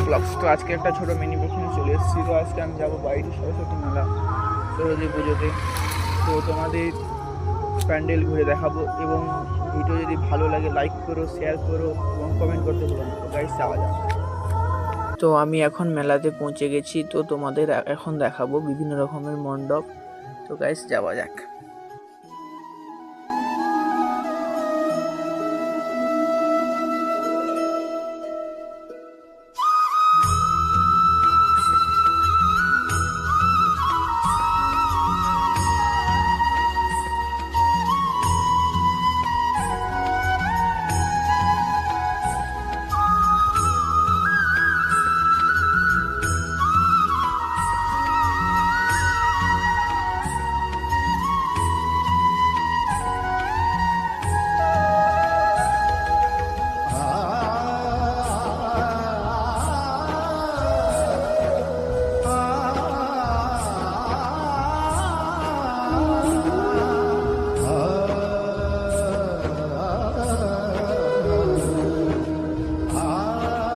Blogs. তো আজকে একটা ছোটো মিনি প্রশ্নে চলে এসেছি। তো আজকে আমি যাবো বাইরে সরস্বতী মেলা, সরস্বতী পুজোতে। তো তোমাদের প্যান্ডেল ঘুরে দেখাবো, এবং ভিডিও যদি ভালো লাগে লাইক করো, শেয়ার করো এবং কমেন্ট করতে ভুলো না। তো গাইস যাওয়া যাক। তো আমি এখন মেলাতে পৌঁছে গেছি। তো তোমাদের এখন দেখাবো বিভিন্ন রকমের মণ্ডপ। তো গাইস যাওয়া যাক।